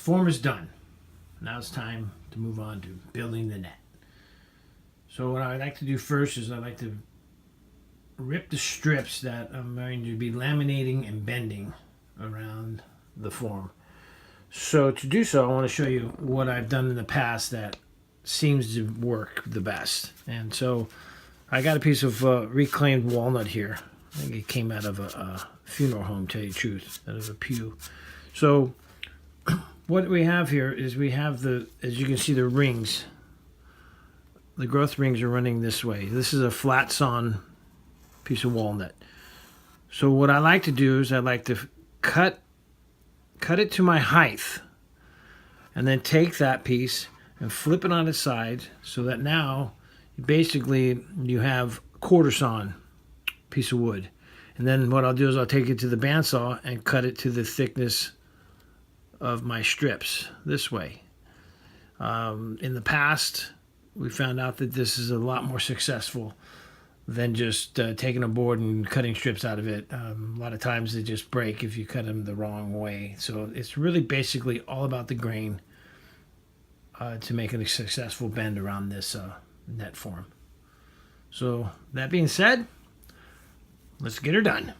form is done. Now it's time to move on to building the net. So what I like to do first is I like to rip the strips that I'm going to be laminating and bending around the form. So to do so, I want to show you what I've done in the past that seems to work the best. And so I got a piece of reclaimed walnut here. I think it came out of a funeral home, tell you the truth, out of a pew. So what we have here is we have the, as you can see, the rings. The growth rings are running this way. This is a flat sawn piece of walnut. So what I like to do is I like to cut it to my height, and then take that piece and flip it on its side so that now basically you have a quarter sawn piece of wood. And then what I'll do is I'll take it to the bandsaw and cut it to the thickness of my strips this way. In the past, we found out that this is a lot more successful than just taking a board and cutting strips out of it. A lot of times they just break if you cut them the wrong way. So it's really basically all about the grain to make a successful bend around this net form. So that being said, let's get her done.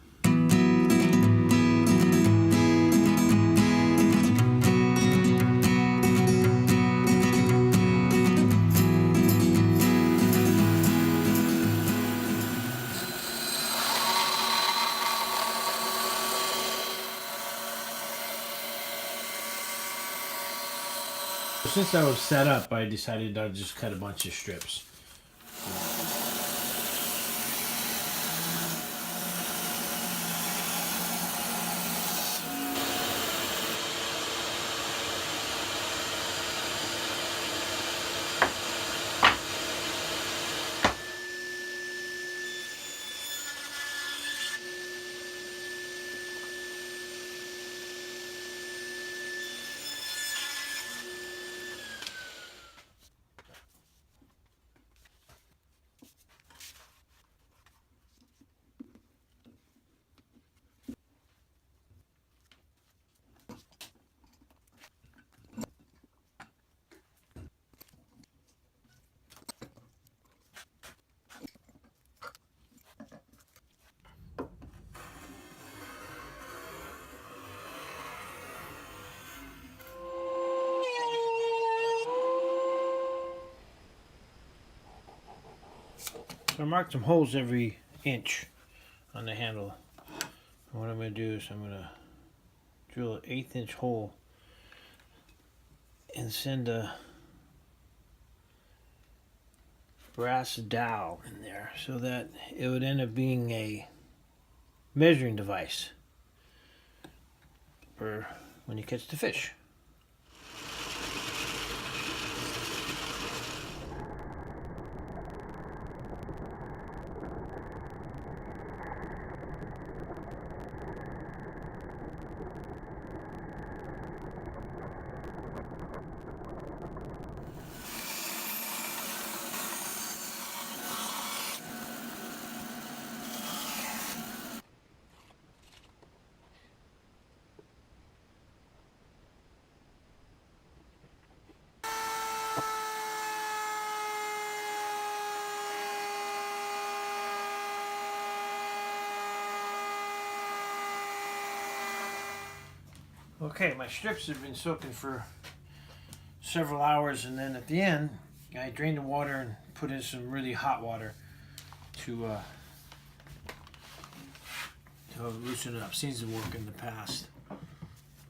Since I was set up, I decided I'd just cut a bunch of strips. So I marked some holes every inch on the handle. And what I'm going to do is I'm going to drill an 1/8 inch hole and send a brass dowel in there so that it would end up being a measuring device for when you catch the fish. Okay, my strips have been soaking for several hours, and then at the end I drained the water and put in some really hot water to loosen it up. Seems to work in the past.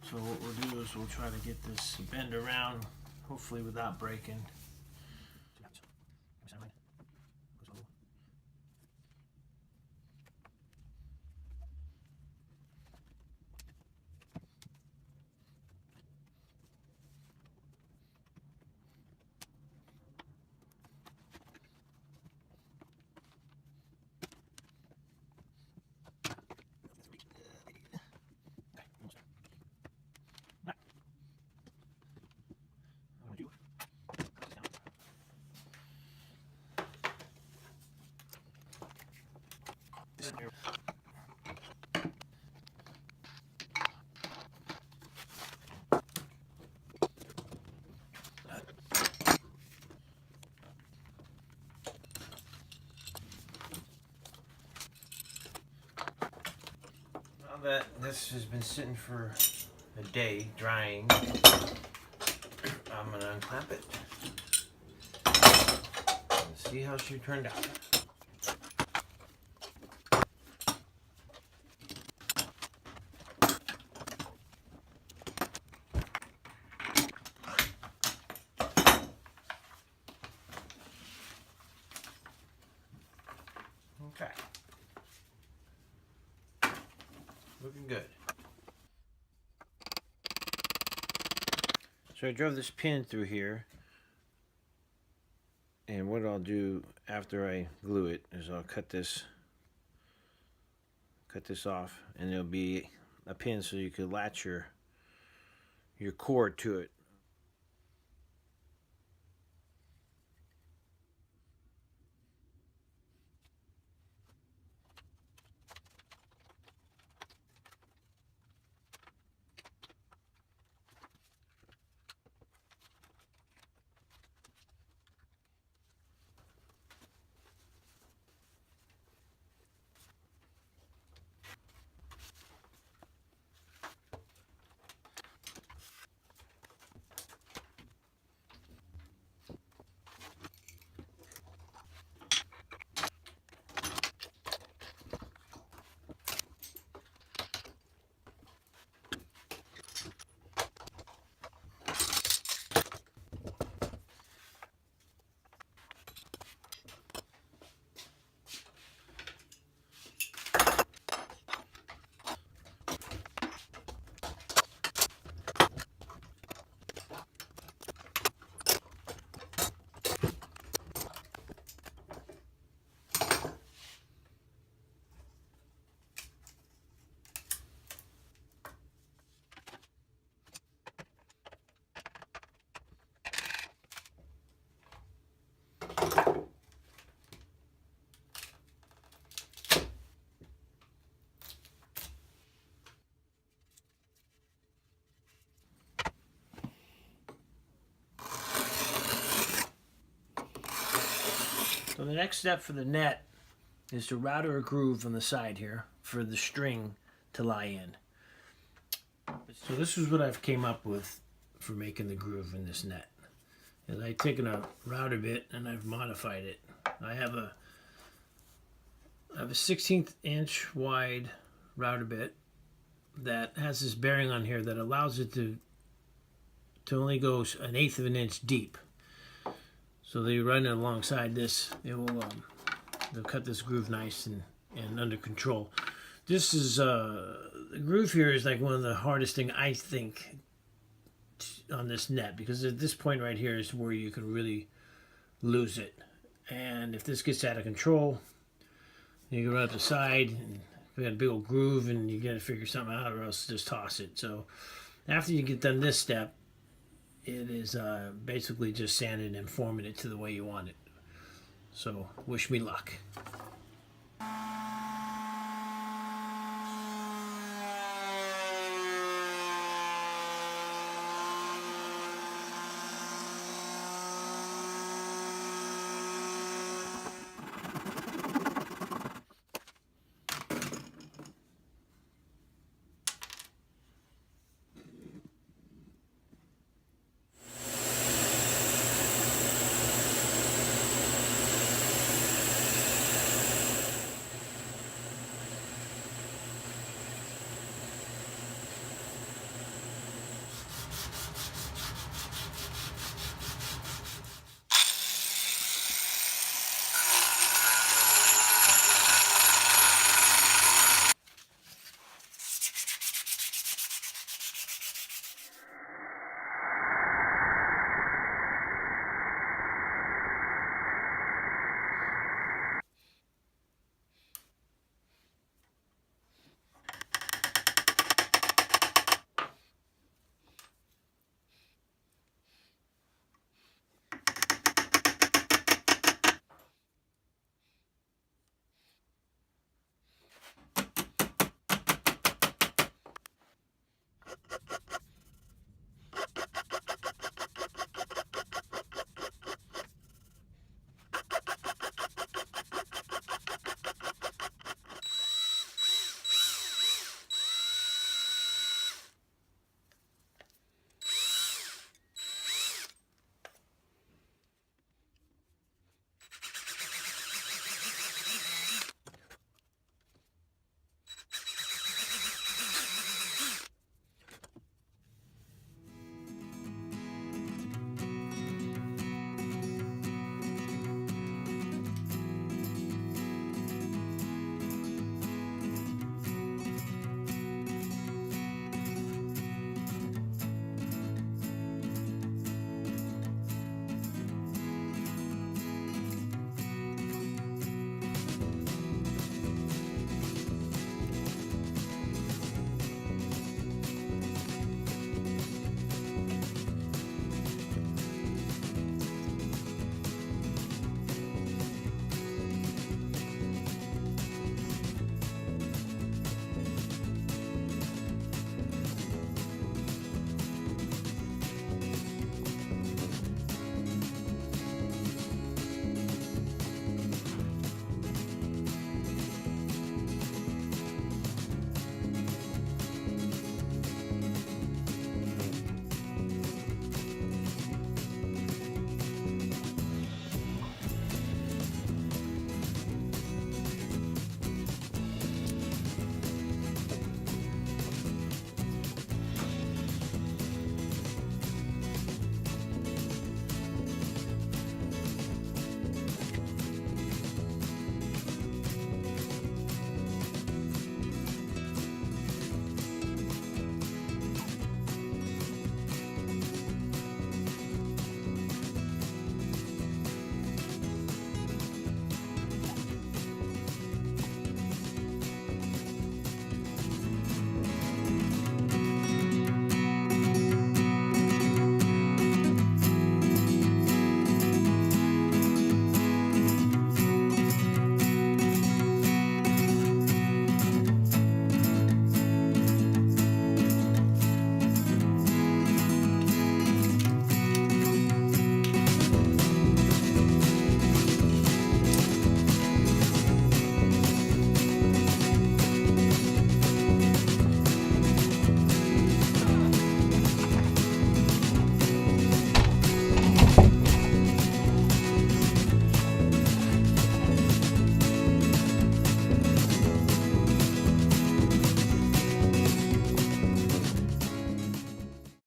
So what we'll do is we'll try to get this bend around, hopefully without breaking. that this has been sitting for a day drying, I'm gonna unclamp it and see how she turned out. Okay. Looking good. So I drove this pin through here, and what I'll do after I glue it is I'll cut this off, and there'll be a pin so you could latch your cord to it. So the next step for the net is to router a groove on the side here for the string to lie in. So this is what I've came up with for making the groove in this net. Is I've taken a router bit and I've modified it. I have a 16th inch wide router bit that has this bearing on here that allows it to only go 1/8 of an inch deep. So they run it alongside this. They'll cut this groove nice and under control. This is the groove here is like one of the hardest thing I think on this net, because at this point right here is where you can really lose it. And if this gets out of control, you can run up the side and you got a big old groove and you got to figure something out, or else just toss it. So after you get done this step, it is basically just sanding and forming it to the way you want it. So wish me luck.